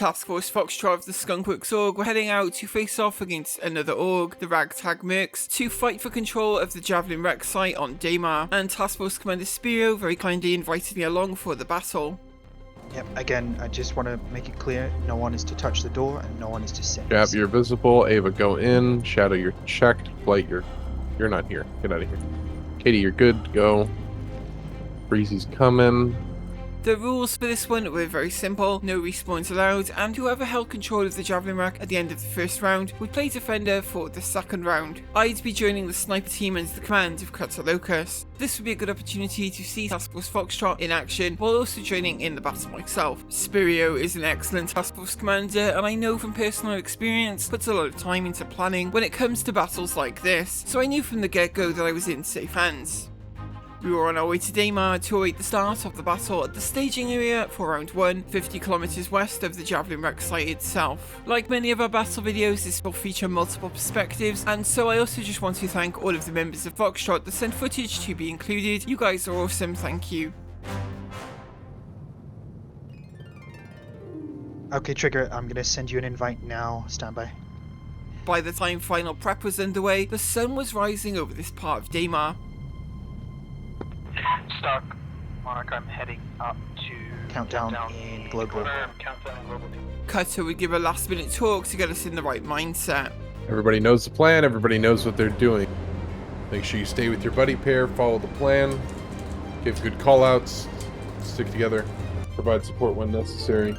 Taskforce Foxtrot of the Skunk Works org were heading out to face off against another org, the Ragtag Mercs, to fight for control of the Javelin Wreck site on Daymar, and Taskforce Commander Spyrio very kindly invited me along for the battle. Yep, again, I just want to make it clear, no one is to touch the door and no one is to sit. Jab, you're visible. Ava, go in. Shadow, you're checked. Blight, you're not here. Get out of here. Katie, you're good. Go. Breezy's coming. The rules for this one were very simple, no respawns allowed, and whoever held control of the Javelin Wreck at the end of the first round would play defender for the second round. I'd be joining the sniper team under the command of CutterLocus. This would be a good opportunity to see Taskforce Foxtrot in action while also joining in the battle myself. Spyrio is an excellent Taskforce commander, and I know from personal experience puts a lot of time into planning when it comes to battles like this, so I knew from the get-go that I was in safe hands. We were on our way to Daymar to await the start of the battle at the staging area for round 1, 50 kilometers west of the Javelin Wreck site itself. Like many of our battle videos, this will feature multiple perspectives, and so I also just want to thank all of the members of Foxtrot that sent footage to be included. You guys are awesome, thank you. Okay, Trigger, I'm going to send you an invite now. Stand by. By the time final prep was underway, the sun was rising over this part of Daymar. Stock, Monarch, I'm heading up to Countdown in global. Countdown in global. Cutter would give a last minute talk to get us in the right mindset. Everybody knows the plan. Everybody knows what they're doing. Make sure you stay with your buddy pair. Follow the plan. Give good callouts. Stick together. Provide support when necessary.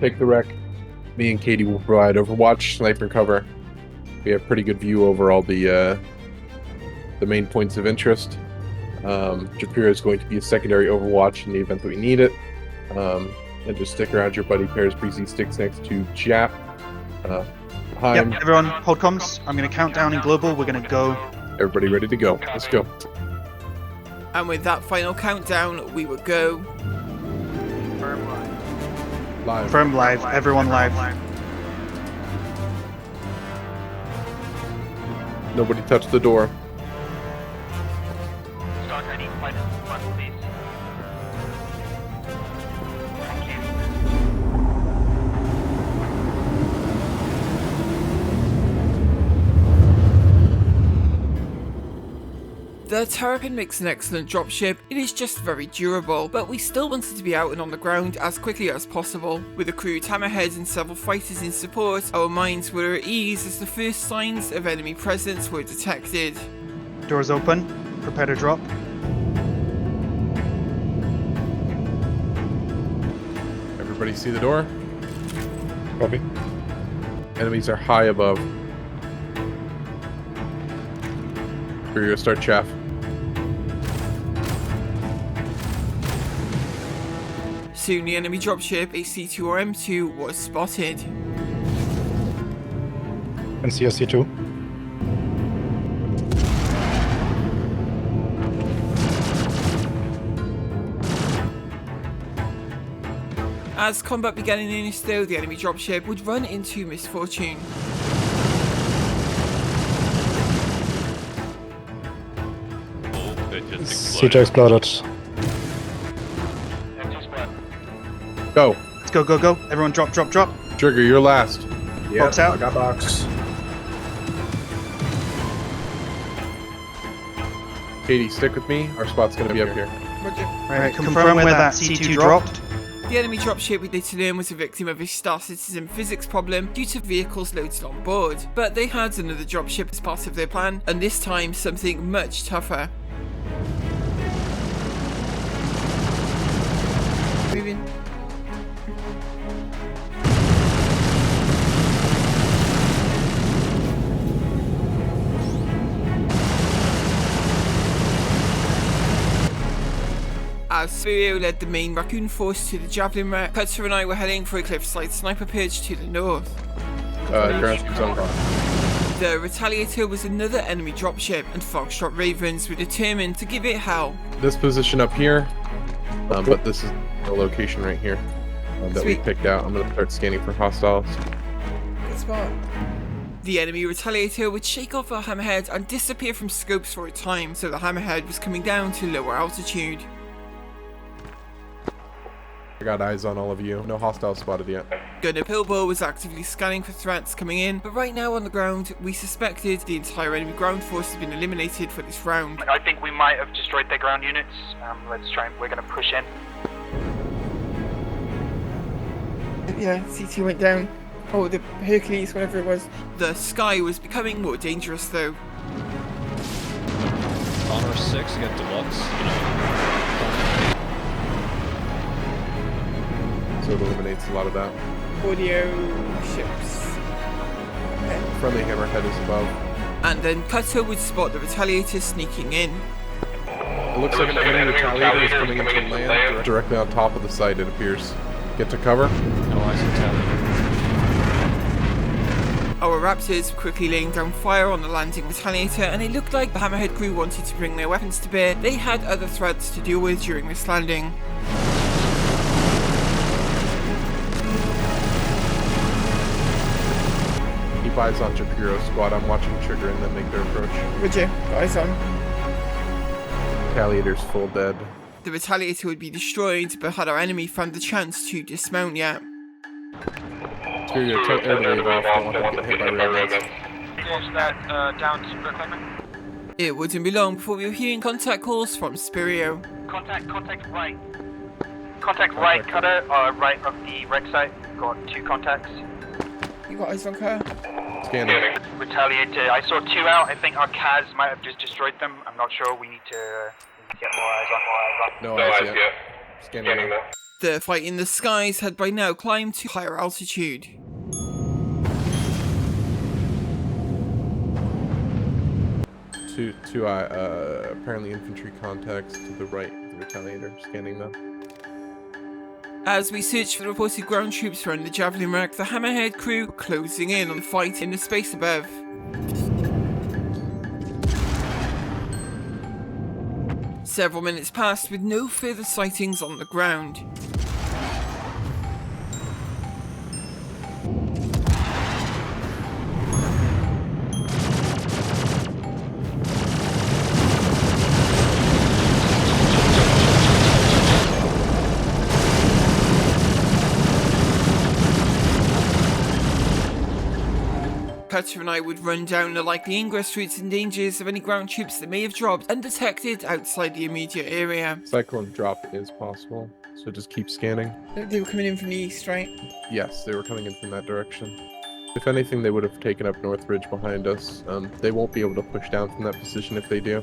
Take the wreck. Me and Katie will provide overwatch, sniper cover. We have pretty good view over all the main points of interest. Japiro is going to be a secondary overwatch in the event that we need it. And just stick around your buddy pairs. Breezy sticks next to Jap. Yep, everyone, hold comms. I'm going to count down in global. We're going to go. Everybody ready to go. Let's go. And with that final countdown, we would go. Firm line. Live. Firm live. Everyone live. Nobody touch the door. Stock, I need flight in front, please. Thank you. The Terrapin makes an excellent dropship. It is just very durable, but we still wanted to be out and on the ground as quickly as possible. With a crew hammerheads and several fighters in support, our minds were at ease as the first signs of enemy presence were detected. Doors open. Prepare to drop. Everybody see the door? Copy. Enemies are high above. We're gonna start chaff. Soon the enemy dropship, a C2 or M2, was spotted. And CSC2. As combat began in earnest though, the enemy dropship would run into misfortune. CJ exploded. Go. Let's go, go, go. Everyone drop, drop, drop. Trigger, you're last. Box out. I got box. Katie, stick with me. Our spot's gonna be up here. Alright, confirm where that C2 dropped. The enemy dropship we later learned was a victim of a Star Citizen physics problem due to vehicles loaded on board, but they had another dropship as part of their plan, and this time something much tougher. Moving. As Spyrio led the main Raccoon force to the Javelin Wreck, Cutter and I were heading for a cliffside sniper perch to the north. Ground team's on guard. The Retaliator was another enemy dropship, and Foxtrot Ravens were determined to give it hell. This position up here, but this is the location right here that we Sweet. picked out. I'm gonna start scanning for hostiles. Good spot. The enemy Retaliator would shake off our hammerhead and disappear from scopes for a time, so the hammerhead was coming down to lower altitude. I got eyes on all of you. No hostiles spotted yet. Gunner Pilbo was actively scanning for threats coming in, but right now on the ground, we suspected the entire enemy ground force has been eliminated for this round. I think we might have destroyed their ground units. Let's try and we're going to push in. Yeah, CT went down. Oh, the Hercules, whatever it was. The sky was becoming more dangerous though. Honor 6, get deluxe. So it eliminates a lot of that. Audio ships. Okay. Friendly hammerhead is above. And then Cutter would spot the Retaliator sneaking in. It looks like an enemy retaliator is coming in from land directly on top of the site, it appears. Get to cover. No eyes on Retaliator. Our Raptors were quickly laying down fire on the landing Retaliator, and it looked like the Hammerhead crew wanted to bring their weapons to bear. They had other threats to deal with during this landing. Keep eyes on Japiro squad. I'm watching trigger and then make their approach. Roger, got eyes on. Retaliator's full dead. The Retaliator would be destroyed, but had our enemy found the chance to dismount yet? Spyrio, tilt air to wave off. Don't want them to get hit by railguns. Close that down to reclaiming. It wouldn't be long before we were hearing contact calls from Spyrio. Contact right. Contact right, Cutter, right of the wreck site. Got 2 contacts. You got eyes on her? Scanning. Retaliator, I saw 2 out. I think our Kaz might have just destroyed them. I'm not sure. We need to get more eyes on. No eyes yet. Scanning now. The fight in the skies had by now climbed to higher altitude. Two apparently infantry contacts to the right of the Retaliator. Scanning them. As we searched for the reported ground troops around the Javelin Wreck, the Hammerhead crew were closing in on the fight in the space above. Several minutes passed with no further sightings on the ground. Cutter and I would run down the likely ingress routes and dangers of any ground troops that may have dropped undetected outside the immediate area. Cyclone drop is possible, so just keep scanning. They were coming in from the east, right? Yes, they were coming in from that direction. If anything, they would have taken up North Ridge behind us. They won't be able to push down from that position if they do.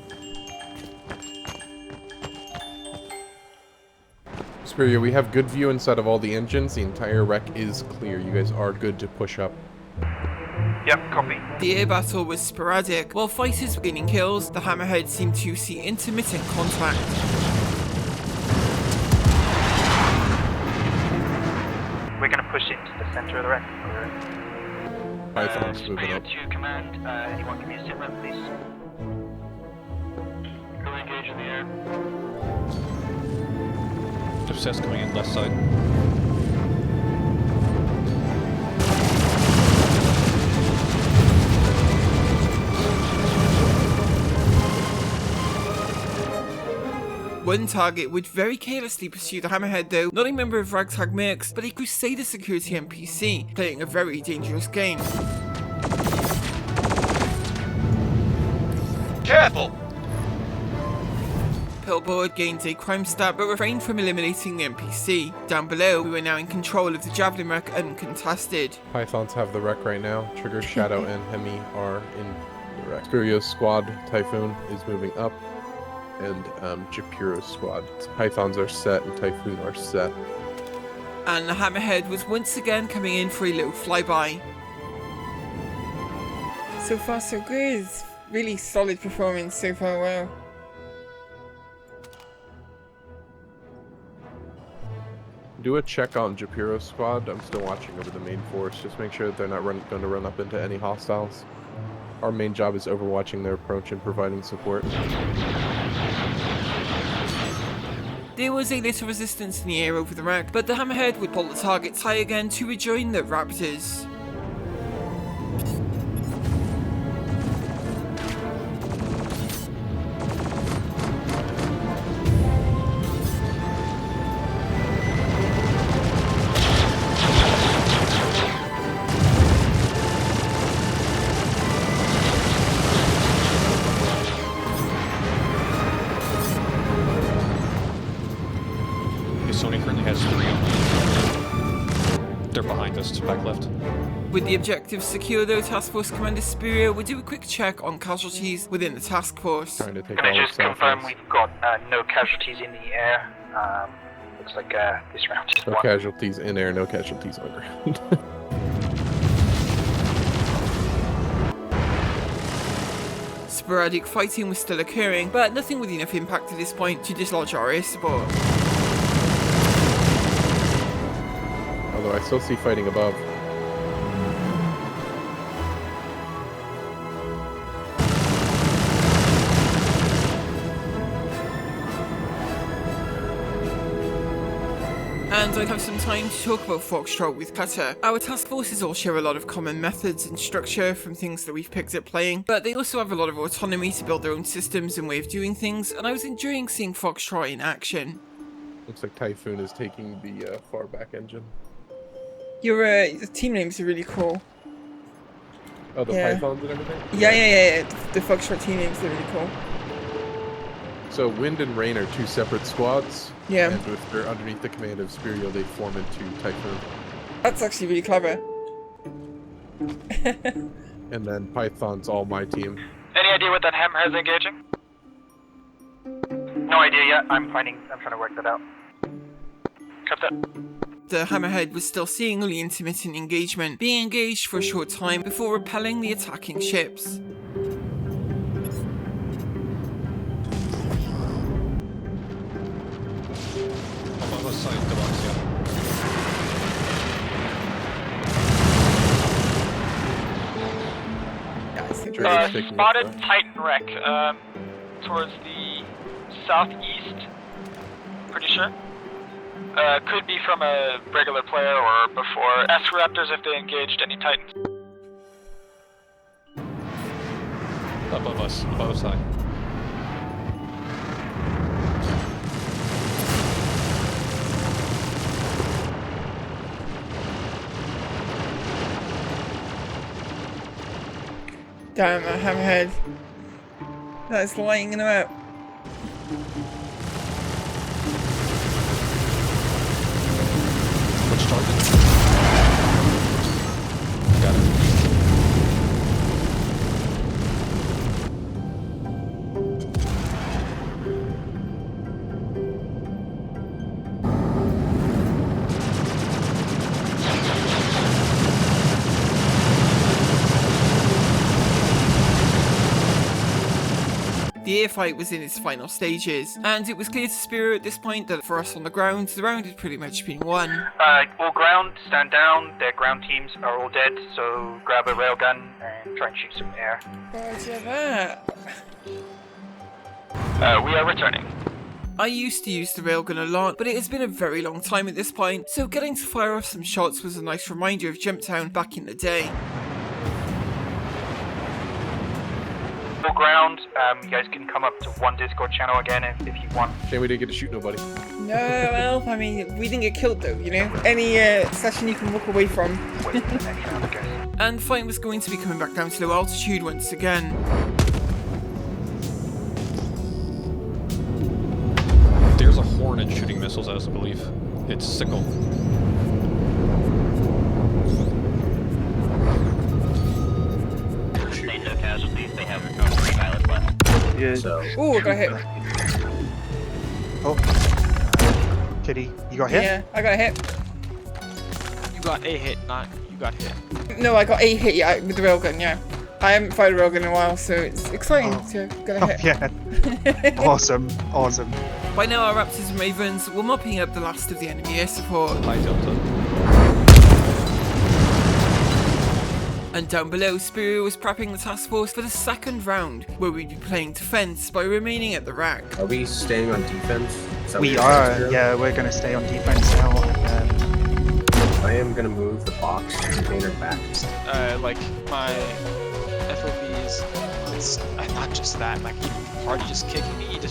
Spyrio, we have good view inside of all the engines. The entire wreck is clear. You guys are good to push up. Yep, copy. The air battle was sporadic. While fighters were gaining kills, the Hammerhead seemed to see intermittent contact. We're going to push into the center of the wreck. Python's moving up. To command, anyone give me a sit rep, please? Go engage in the air. Success coming in left side. One target would very carelessly pursue the Hammerhead though, not a member of Ragtag Mercs, but a Crusader security NPC, playing a very dangerous game. Careful! Pilbo had gained a crime stat but refrained from eliminating the NPC. Down below, we were now in control of the Javelin Wreck uncontested. Pythons have the wreck right now. Trigger, Shadow, and Hemi are in the wreck. Spyrio's squad, Typhoon, is moving up. And Japiro's squad. So Pythons are set and Typhoon are set. And the Hammerhead was once again coming in for a low flyby. So far so good. Really solid performance so far, wow. Do a check on Japiro's squad. I'm still watching over the main force. Just make sure that they're not going to run up into any hostiles. Our main job is overwatching their approach and providing support. There was a little resistance in the air over the wreck, but the Hammerhead would pull the targets high again to rejoin the Raptors. CutterLocus back left. With the objective secure though, Taskforce Commander Spyrio will do a quick check on casualties within the task force. Trying to take Can I all just the confirm selfies. we've got no casualties in the air? Looks like this round is No one. casualties in air, no casualties on ground. Sporadic fighting was still occurring, but nothing with enough impact at this point to dislodge our air support. Although I still see fighting above. And I have some time to talk about Foxtrot with Cutter. Our task forces all share a lot of common methods and structure from things that we've picked up playing, but they also have a lot of autonomy to build their own systems and way of doing things, and I was enjoying seeing Foxtrot in action. Looks like Typhoon is taking the far back engine. Your team names are really cool. Oh, the Yeah. pythons and everything? Yeah. The Foxtrot team names are really cool. So Wind and Rain are two separate squads. Yeah. And if they're underneath the command of Spyrio, they form into Typhoon. That's actually really clever. And then Python's all my team. Any idea what that hammer is engaging? No idea yet. I'm trying to work that out. Cut that. The Hammerhead was still seeing only intermittent engagement, being engaged for a short time before repelling the attacking ships. On the side, deluxe, yeah. Trigger's taking Spotted it, Titan Wreck towards the southeast. Pretty sure. Could be from a regular player or before. Ask Raptors if they engaged any Titans. Above us, above us high. Damn, that Hammerhead. That's lighting them up. Which target? Got it. The air fight was in its final stages, and it was clear to Spyrio at this point that for us on the ground, the round had pretty much been won. All ground, stand down. Their ground teams are all dead, so grab a railgun and try and shoot some air. Roger that. We are returning. I used to use the railgun a lot, but it has been a very long time at this point, so getting to fire off some shots was a nice reminder of Jumptown back in the day. All ground, you guys can come up to one Discord channel again if you want. Shame we didn't get to shoot nobody. No, well, I mean, we didn't get killed though, you know? Any session you can walk away from. Wait for the next round, I guess. And fight was going to be coming back down to low altitude once again. There's a Hornet shooting missiles at us, I believe. It's Sickle. No casualties, they have 3 pilots left. Yeah. So, Ooh, I got hit. Oh. Kitty, you got hit? Yeah, I got hit. You got a hit, not you got hit. No, I got a hit, yeah, with the railgun, yeah. I haven't fired a railgun in a while, so it's exciting to get a Oh, hit. yeah. Awesome. Awesome. By now, our Raptors and Ravens were mopping up the last of the enemy air support. High Delta. And down below, Spyrio was prepping the task force for the second round, where we'd be playing defense by remaining at the rack. Are we staying on defense? Is that We what you're are. saying, Spyrio? Yeah, we're going to stay on defense now. I am gonna move the box container back. Like my FOBs, it's not just that. Like party just kicking me, and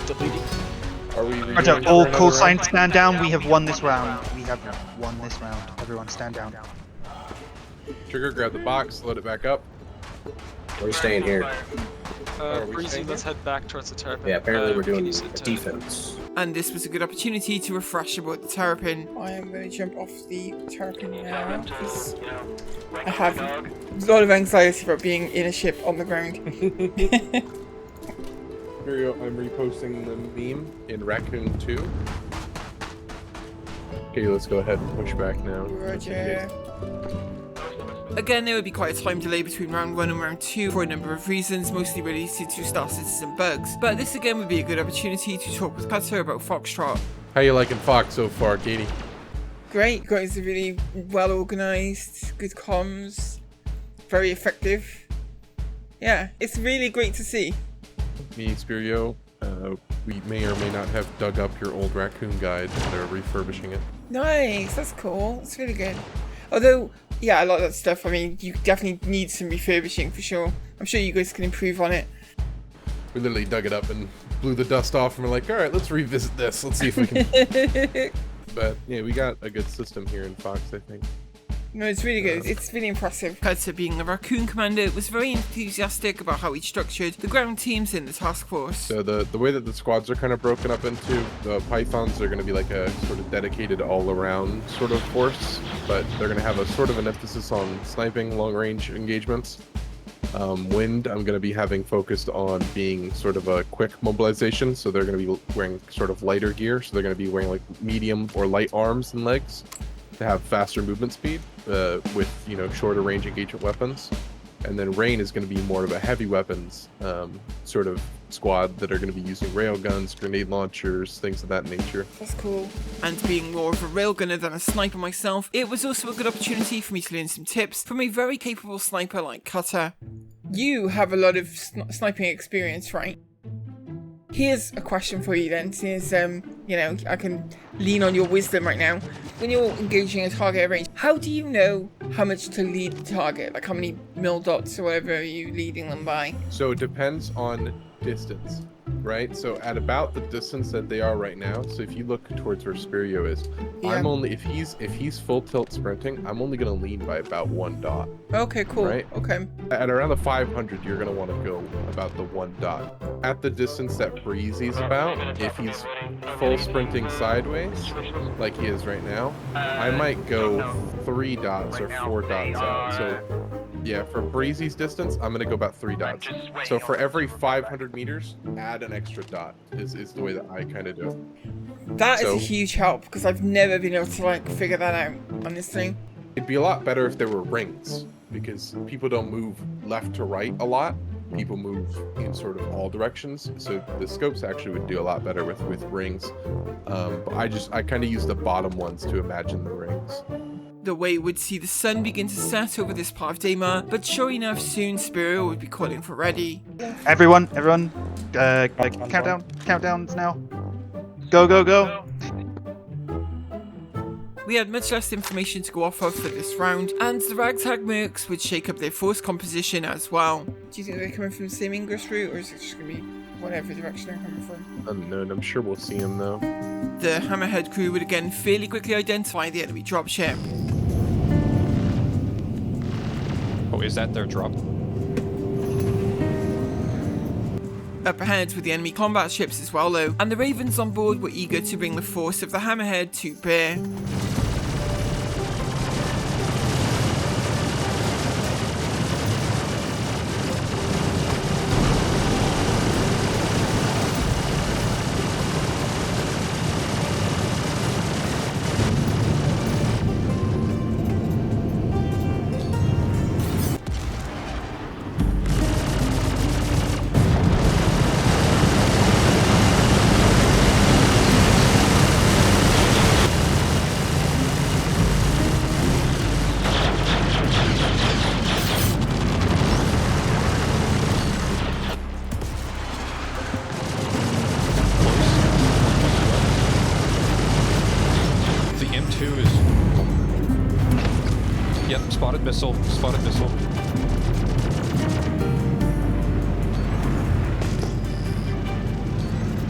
deleting. Are we Roger, rejoining all for call another signs round? stand down. We have won this round. We have won this round. Everyone stand down. Trigger, grab the box, load it back up. We're staying here. are we Breezy, staying let's here? head back towards the terrapin. Yeah, apparently we're can doing you sit to- defense. And this was a good opportunity to refresh about the terrapin. I am going to jump off the terrapin now, because I have a lot of anxiety about being in a ship on the ground. Spyrio, I'm reposting the meme in Raccoon 2. Okay, let's go ahead and push back now. Roger. Again, there would be quite a time delay between round 1 and round 2 for a number of reasons, mostly related to Star Citizen bugs. But this again would be a good opportunity to talk with Cutter about Foxtrot. How you liking Fox so far, Katie? Great, you guys are really well organised, good comms, very effective. Yeah, it's really great to see. Me, Spyrio, we may or may not have dug up your old Raccoon guide and are refurbishing it. Nice, that's cool, that's really good. Although, yeah, a lot of that stuff, I mean, you definitely need some refurbishing for sure. I'm sure you guys can improve on it. We literally dug it up and blew the dust off and we're like, alright, let's revisit this. Let's see if we can... But, yeah, we got a good system here in Fox, I think. No, it's really good. It's really impressive. Cutter, being a Raccoon commander, was very enthusiastic about how he structured the ground teams in the task force. So the way that the squads are kind of broken up into, the Pythons are going to be like a sort of dedicated all-around sort of force, but they're going to have a sort of an emphasis on sniping, long-range engagements. Wind, I'm going to be having focused on being sort of a quick mobilization, so they're going to be wearing sort of lighter gear, so they're going to be wearing like medium or light arms and legs to have faster movement speed with, you know, shorter range engagement weapons. And then Rain is going to be more of a heavy weapons sort of squad that are going to be using railguns, grenade launchers, things of that nature. That's cool. And being more of a railgunner than a sniper myself, it was also a good opportunity for me to learn some tips from a very capable sniper like Cutter. You have a lot of sniping experience, right? Here's a question for you then, since, you know, I can lean on your wisdom right now. When you're engaging a target at range, how do you know how much to lead the target? Like how many mil dots or whatever are you leading them by? So it depends on distance, right? So at about the distance that they are right now, so if you look towards where Spyrio is, Yeah. I'm only, if he's full tilt sprinting, I'm only going to lean by about 1 dot. Okay, cool. Right. Okay. At around the 500, you're going to want to go about the 1 dot. At the distance that Breezy's about, if he's full sprinting sideways, like he is right now, I might go 3 dots or 4 dots out. So yeah, for Breezy's distance, I'm going to go about 3 dots. So for every 500 meters, add an extra dot is the way that I kind of do it. That is So- a huge help, because I've never been able to, like, figure that out, honestly. It'd be a lot better if there were rings, because people don't move left to right a lot. People move in sort of all directions, so the scopes actually would do a lot better with rings. But I kind of use the bottom ones to imagine the rings. The way would see the sun begin to set over this part of Daymar, but sure enough, soon Spyrio would be calling for ready. Everyone, countdowns now. Go, go, go. We had much less information to go off of for this round, and the Ragtag Mercs would shake up their force composition as well. Do you think they're coming from the same English route, or is it just going to be whatever direction they're coming from? Unknown, I'm sure we'll see him though. The Hammerhead crew would again fairly quickly identify the enemy dropship. Oh, is that their drop? Up ahead were the enemy combat ships as well though, and the Ravens on board were eager to bring the force of the Hammerhead to bear. The M2 is... Yep, spotted missile, spotted missile.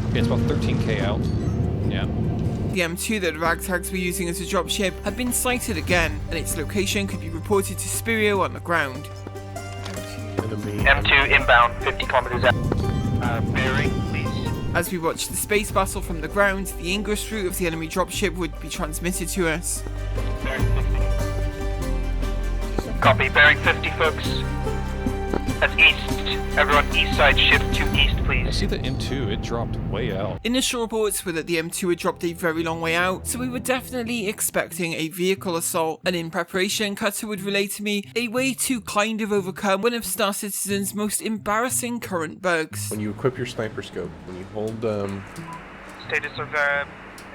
Okay, it's about 13k out. Yeah. The M2 that the Ragtags were using as a dropship had been sighted again, and its location could be reported to Spyrio on the ground. the main. M2 inbound, 50 kilometers out. Bearing, please. As we watched the space battle from the ground, the ingress route of the enemy dropship would be transmitted to us. Bearing 50. Copy, bearing 50, folks. That's east. Everyone, east side, shift to east, I please. see the M2, it dropped way out. Initial reports were that the M2 had dropped a very long way out, so we were definitely expecting a vehicle assault, and in preparation, Cutter would relay to me a way to kind of overcome one of Star Citizen's most embarrassing current bugs. When you equip your sniper scope, when you hold, Status of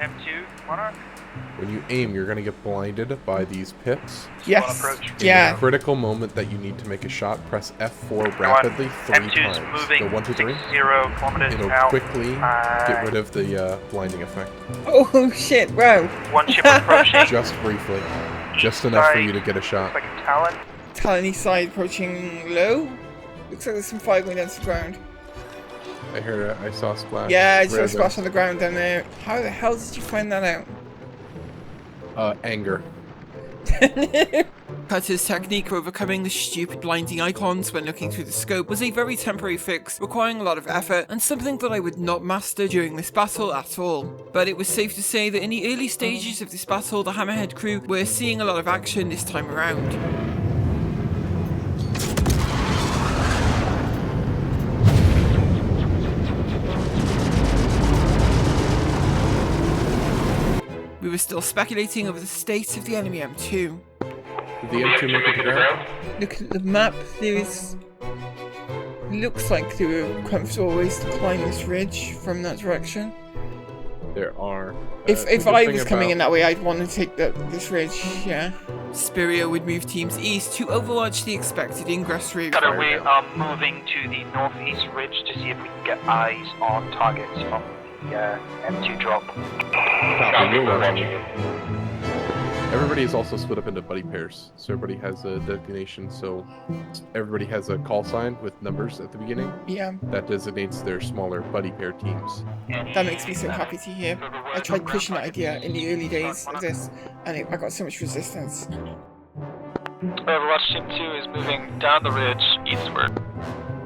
M2, Monarch? when you aim, you're gonna get blinded by these pips. Yes. In Yeah. the critical moment that you need to make a shot, press F4 rapidly 3 M2's times. moving Go 1, 2, 3. 60 kilometers It'll out. quickly get rid of the blinding effect. Oh shit, wow. One ship approaching. Just briefly. Just enough for you to get a shot. Like a Talon. Talon east side approaching low. Looks like there's some fire going down to the ground. I heard it. I saw a splash. Yeah, I saw a Railgun. splash on the ground down there. How the hell did you find that out? Anger. Cutter's technique for overcoming the stupid blinding icons when looking through the scope was a very temporary fix, requiring a lot of effort, and something that I would not master during this battle at all. But it was safe to say that in the early stages of this battle, the Hammerhead crew were seeing a lot of action this time around. We were still speculating over the state of the enemy M2. Did the M2 make it to ground? Look at the map, there is... Looks like there are comfortable ways to climb this ridge from that direction. There are. If the I thing was coming in about- that way, I'd want to take this ridge, yeah. Spyrio would move teams east to overwatch the expected ingress route. Cutter, we are moving to the northeast ridge to see if we can get eyes on targets from the M2 drop. Copy, we're watching. Everybody is also split up into buddy pairs, so everybody has a designation. So everybody has a call sign with numbers at the beginning Yeah, that designates their smaller buddy pair teams. that makes me so happy to hear. I tried pushing that idea in the early days of this, and I got so much resistance. Overwatch Team 2 is moving down the ridge eastward.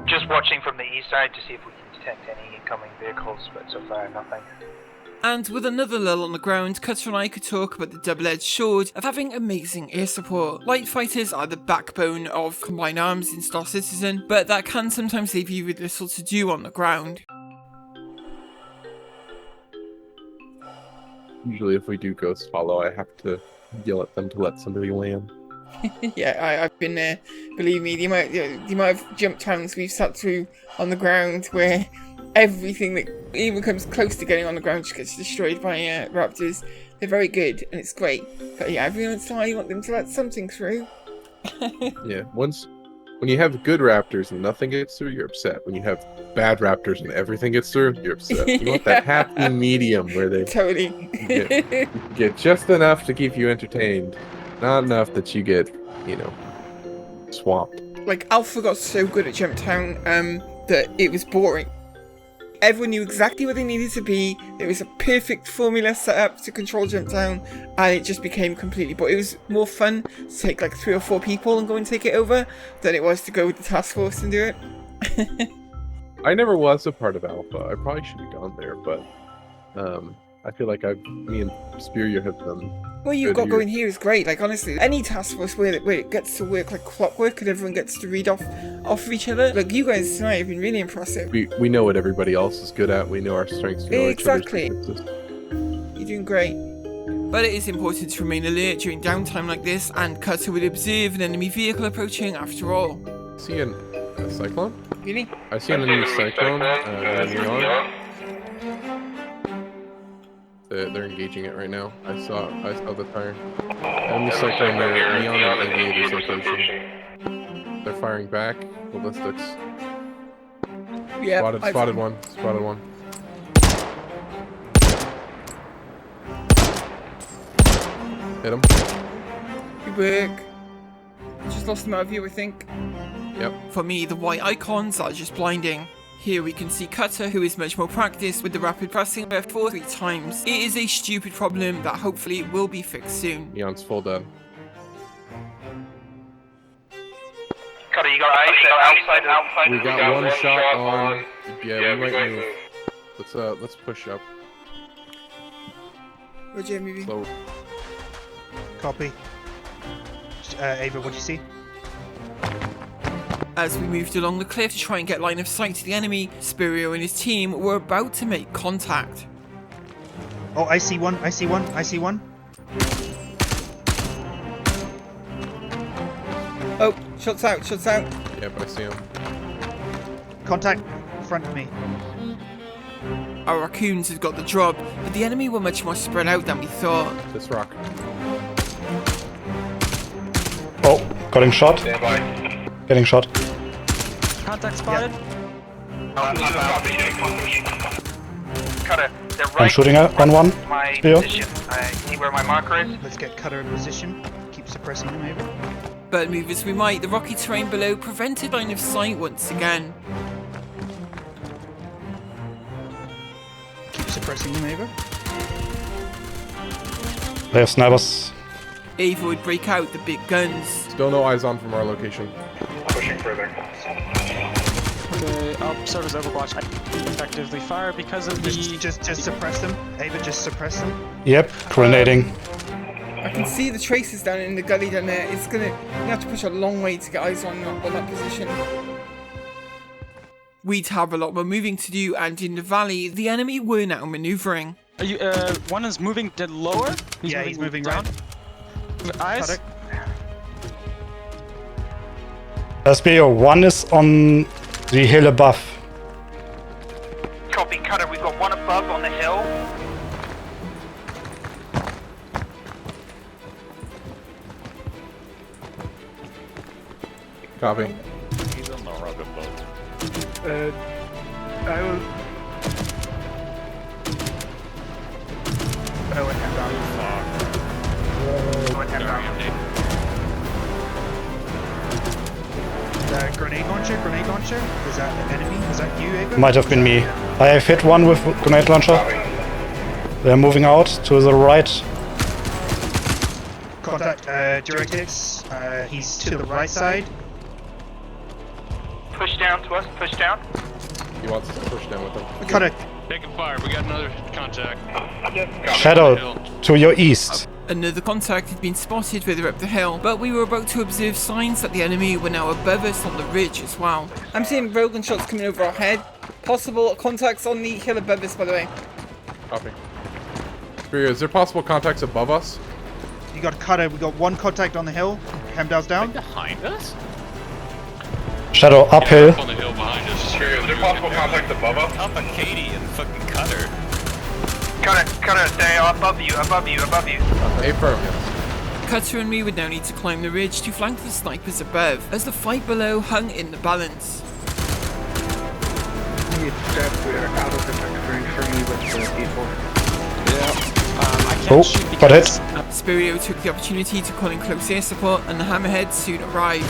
Just watching from the east side to see if we can detect any incoming vehicles, but so far nothing. And with another lull on the ground, Cutter and I could talk about the double-edged sword of having amazing air support. Light fighters are the backbone of combined arms in Star Citizen, but that can sometimes leave you with little to do on the ground. Usually, if we do ghost follow, I have to yell at them to let somebody land. Yeah, I've been there. Believe me, the amount of jump towns we've sat through on the ground where everything that even comes close to getting on the ground just gets destroyed by raptors. They're very good, and it's great. But yeah, every once in a while you want them to let something through. Yeah, when you have good raptors and nothing gets through, you're upset. When you have bad raptors and everything gets through, you're upset. You want that happy medium where they Totally. get just enough to keep you entertained, not enough that you get, swamped. Like, Alpha got so good at Jump Town that it was boring. Everyone knew exactly where they needed to be. There was a perfect formula set up to control Jump Town, and it just became completely... But it was more fun to take like 3 or 4 people and go and take it over than it was to go with the task force and do it. I never was a part of Alpha. I probably should have gone there, but I feel like me and Spyrio have done. What you've good got here. going here is great. Like, honestly, any task force where it gets to work like clockwork and everyone gets to read off of each other. Like, you guys tonight have been really impressive. We know what everybody else is good at. We know our strengths. We know Exactly. each other's weaknesses. You're doing great. But it is important to remain alert during downtime like this, and Cutter would observe an enemy vehicle approaching after all. See a cyclone? Really? I see an enemy cyclone. Neon. They're engaging it right now. I saw the fire. Enemy cyclone near Neon and Aviator's location. They're firing back. Ballistics. Yeah. Spotted one. Hit him. Good work. I just lost him out of view, I think. Yep. For me, the white icons are just blinding. Here we can see Cutter, who is much more practiced with the rapid pressing of F4 3 times. It is a stupid problem that hopefully will be fixed soon. Neon's full dead. Cutter, Cutter, you got eyes outside. We got one shot on. Yeah, we might move. Let's push up. Roger, moving. Slow. Copy. Ava, what do you see? As we moved along the cliff to try and get line of sight to the enemy, Spyrio and his team were about to make contact. Oh, I see one. I see one. I see one. Oh, shots out, shots out. Yep, I see him. Contact in front of me. Our raccoons had got the job, but the enemy were much more spread out than we thought. This rock. Oh, getting shot. Stand by. Getting shot. Contact spotted. Cutter, they're right. I'm shooting on one. My Spyrio. position. I see where my marker is. Let's get Cutter in position. Keep suppressing him, Ava. But move as we might, the rocky terrain below prevented line of sight once again. Keep suppressing him, Ava. They have snipers. Ava would break out the big guns. Still no eyes on from our location. Pushing further. Okay, I'll serve as Overwatch. I can effectively fire because of the... Just suppress them. Ava, just suppress them. Yep, grenading. I can see the traces down in the gully down there. It's gonna... You have to push a long way to get eyes on that position. We'd have a lot more moving to do, and in the valley, the enemy were now maneuvering. Are you, one is moving dead lower? He's moving down. right. Eyes? Cutter. Spyrio, one is on the hill above. Copy, Cutter. We've got one above on the hill. Copy. He's on the rugged boat. I will... Oh, and hand grenade launcher? Is that an enemy? Is that you, Ava? Might have been me. I have hit one with grenade launcher. They're moving out to the right. Contact, direct hits. He's to the right side. Push down to us. Push down. He wants us to push down with him. Cutter. Taking fire. We got another contact. Shadow, to your east. Another contact had been spotted further up the hill, but we were about to observe signs that the enemy were now above us on the ridge as well. I'm seeing railgun shots coming over our head. Possible contacts on the hill above us, by the way. Copy. Spyrio, is there possible contacts above us? You got Cutter. We got one contact on the hill. Hemdall's down. Behind us? Shadow, uphill. On the hill behind us. Is there possible contact above us? Up on Katie and fucking Cutter. Cutter, stay above you. Affirm, yes. Cutter and me would now need to climb the ridge to flank the snipers above, as the fight below hung in the balance. I can't Oh, shoot got because... hit. Spyrio took the opportunity to call in close air support, and the hammerhead soon arrived.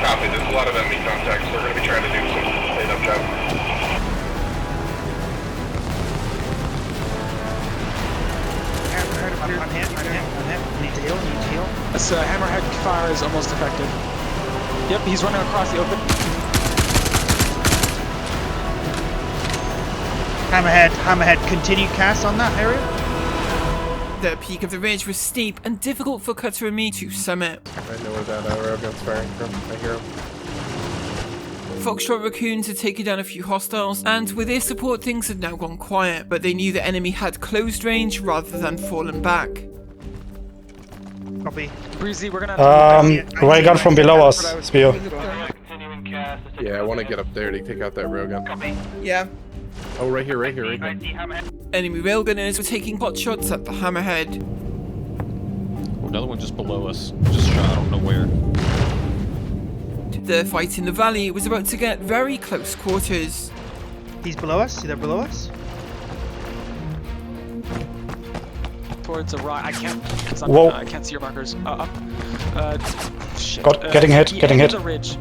Copy, there's a lot of enemy contacts. We're going to be trying to do some cleanup job. I'm hit. Need to heal. This hammerhead fire is almost effective. Yep, he's running across the open. Hammerhead, continue cast on that area. The peak of the ridge was steep and difficult for Cutter and me to summit. I know where that railgun's firing from. I hear him. Foxtrot raccoons had taken down a few hostiles, and with their support things had now gone quiet, but they knew the enemy had closed range rather than fallen back. Copy. Breezy, we're gonna have to... Ray gun from below us, Spyrio. Yeah, I want to get up there to take out that railgun. Yeah. Oh, right here. Enemy railgunners were taking pot shots at the hammerhead. Oh, another one just below us. Just shot, I don't know where. The fight in the valley was about to get very close quarters. He's below us? They're below us? Towards the right. I can't... Whoa. I can't see your markers. Shit. Getting hit. The ridge.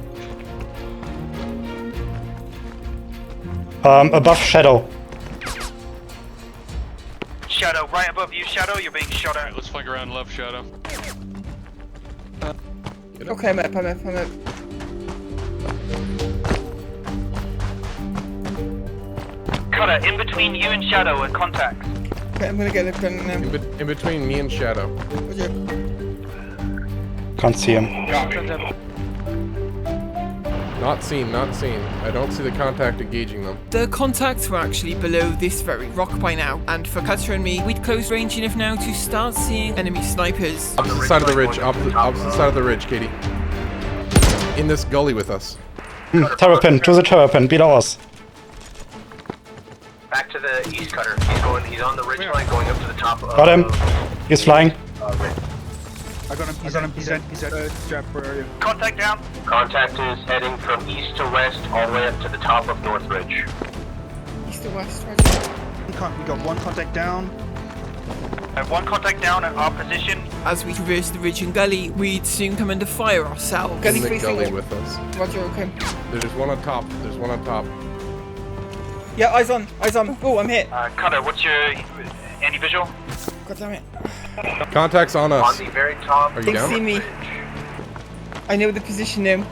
Above Shadow. Shadow, right above you, Shadow. You're being shot at. Alright, let's flank around left, Shadow. Okay, I'm up. Cutter, in between you and Shadow are contacts. Okay, I'm gonna get it done now. In between me and Shadow. Roger. Can't see him. Not seen. I don't see the contact engaging them. The contacts were actually below this very rock by now, and for Cutter and me, we'd close range enough now to start seeing enemy snipers. Opposite side of the ridge. Opposite side of the ridge, Katie. In this gully with us. Terrapin, to the terrapin, below us. Back to the east, Cutter. He's on the ridge line going up to the top of... Got him. He's flying. I got him. He's on him. He's at Jeff, where are you? Contact down. Contact is heading from east to west all the way up to the top of North Ridge. East to west, Roger. We got one contact down. I have one contact down at our position. As we traverse the ridge and gully, we'd soon come under fire ourselves. In the gully with us. Roger, okay. There's one on top. Yeah, eyes on. Oh, I'm hit. Cutter, what's your... any visual? God damn it. Contact's on us. On the very top. Are you They down? see me. I know the position now.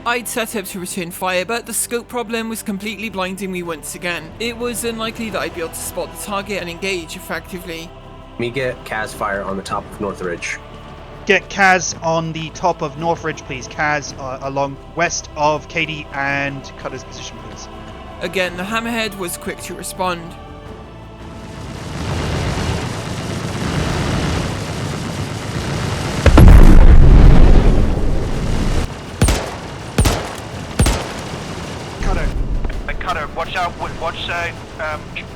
I'd set up to return fire, but the scope problem was completely blinding me once again. It was unlikely that I'd be able to spot the target and engage effectively. Me get Kaz fire on the top of North Ridge. Get Kaz on the top of North Ridge, please. Kaz along west of Katie and Cutter's position, please. Again, the hammerhead was quick to respond. Cutter, watch out,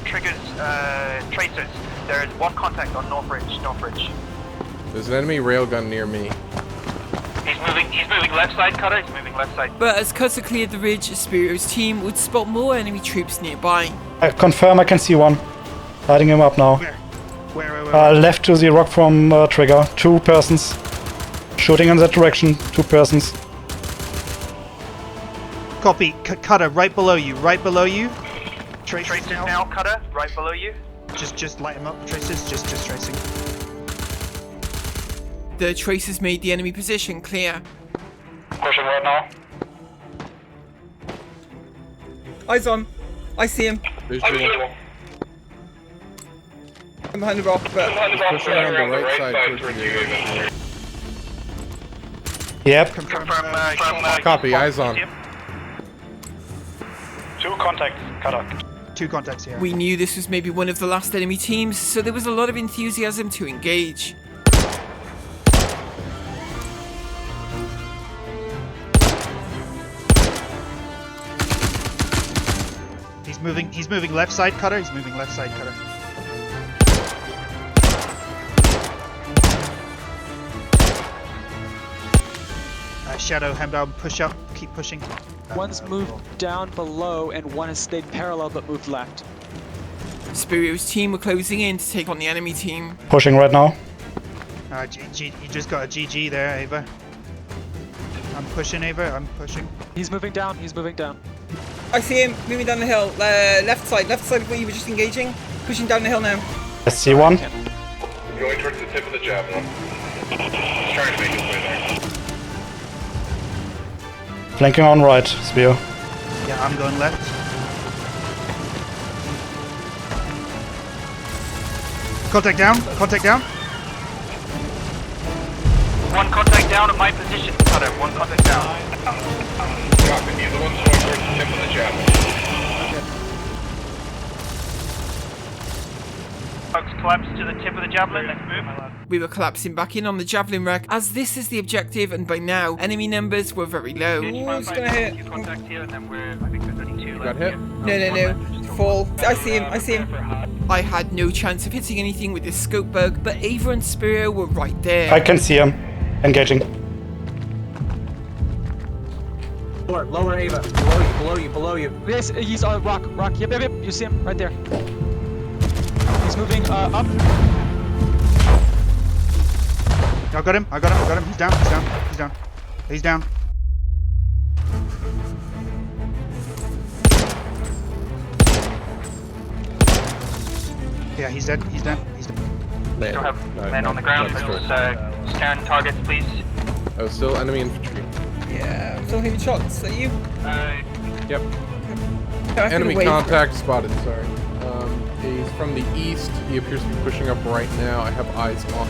triggers, tracers. There is one contact on North Ridge. There's an enemy railgun near me. He's moving left side, Cutter, he's moving left side. But as Cutter cleared the ridge, Spyrio's team would spot more enemy troops nearby. I confirm I can see one. Lighting him up now. Where? Left to the rock from trigger. 2 persons. Shooting in that direction. 2 persons. Copy. Cutter, right below you. Tracers now, Cutter, right below you. Just light him up. Tracers, just tracing. The tracers made the enemy position clear. Pushing right now. Eyes on. I see him. Visual. I'm behind the rock, but... He's pushing around the right side towards you. Yep. Confirm, Copy, eyes on. 2 contacts, Cutter. 2 contacts here. We knew this was maybe one of the last enemy teams, so there was a lot of enthusiasm to engage. He's moving left side, Cutter. Shadow, hem down, push up, keep pushing. One's moved down below and one has stayed parallel but moved left. Spyrio's team were closing in to take on the enemy team. Pushing right now. You just got a GG there, Ava. I'm pushing, Ava, I'm pushing. He's moving down. I see him moving down the hill. Left side of where you were just engaging. Pushing down the hill now. I see one. Going towards the tip of the Javelin. He's trying to make his way there. Flanking on right, Spyrio. Yeah, I'm going left. Contact down. One contact down at my position, Cutter. One contact down. Copy. He's the one going towards the tip of the Javelin. Folks, collapse to the tip of the Javelin. Let's move. We were collapsing back in on the Javelin Wreck, as this is the objective, and by now, enemy numbers were very low. Ooh, it's gonna hit. Few contacts here, and then I think there's only 2 left. Got hit? No. Fall. I see him. I had no chance of hitting anything with this scope bug, but Ava and Spyrio were right there. I can see him. Engaging. Lower Ava. Below you. Yes, he's on rock. Yep. You see him right there. He's moving up. I got him. He's down. Yeah, he's dead. Man. Still have men on the ground. Scan targets, please. Oh, still enemy infantry. Yeah, I'm still hearing shots. Are you? Yep. I've been Enemy away contact spotted, sorry. He's from the east. He appears to be pushing up right now. I have eyes on.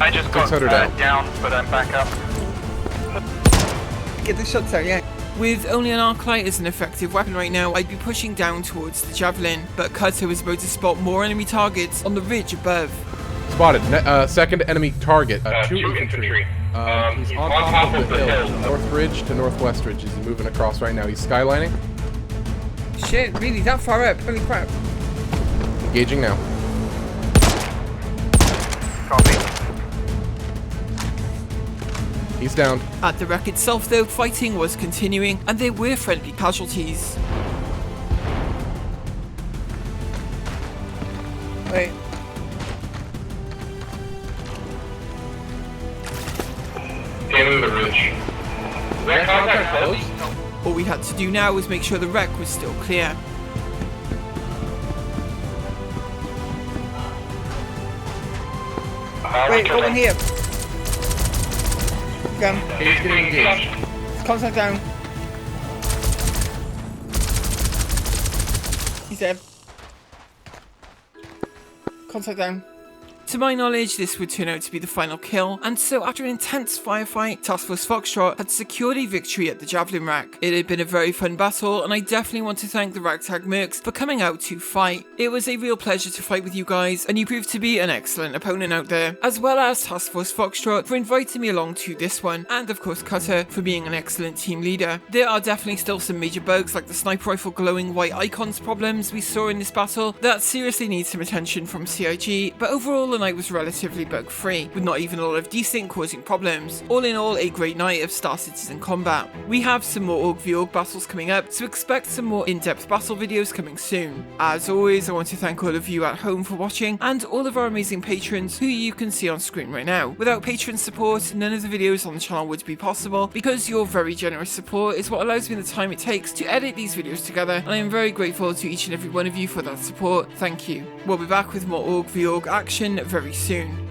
I just got 600 down, but I'm back up. Get the shots out, yeah. With only an arc light as an effective weapon right now, I'd be pushing down towards the Javelin, but Cutter was about to spot more enemy targets on the ridge above. Spotted. Second enemy target. Two infantry. He's on top of the hill. North ridge to northwest ridge. He's moving across right now. He's skylining. Shit, really? That far up? Holy crap. Engaging now. Copy. He's down. At the wreck itself though, fighting was continuing, and there were friendly casualties. Wait. In the ridge. Wreck contact close. All we had to do now was make sure the wreck was still clear. Wait, hold on here. Gun. He's getting engaged. Contact down. He's dead. Contact down. To my knowledge, this would turn out to be the final kill, and so after an intense firefight, Taskforce Foxtrot had secured a victory at the Javelin Wreck. It had been a very fun battle, and I definitely want to thank the Ragtag Mercs for coming out to fight. It was a real pleasure to fight with you guys, and you proved to be an excellent opponent out there, as well as Taskforce Foxtrot for inviting me along to this one, and of course Cutter for being an excellent team leader. There are definitely still some major bugs like the sniper rifle glowing white icons problems we saw in this battle that seriously need some attention from CIG, but overall the night was relatively bug free, with not even a lot of desync causing problems. All in all, a great night of Star Citizen combat. We have some more Org v Org battles coming up, so expect some more in-depth battle videos coming soon. As always, I want to thank all of you at home for watching, and all of our amazing patrons who you can see on screen right now. Without patron support, none of the videos on the channel would be possible, because your very generous support is what allows me the time it takes to edit these videos together, and I am very grateful to each and every one of you for that support. Thank you. We'll be back with more Org v Org action very soon.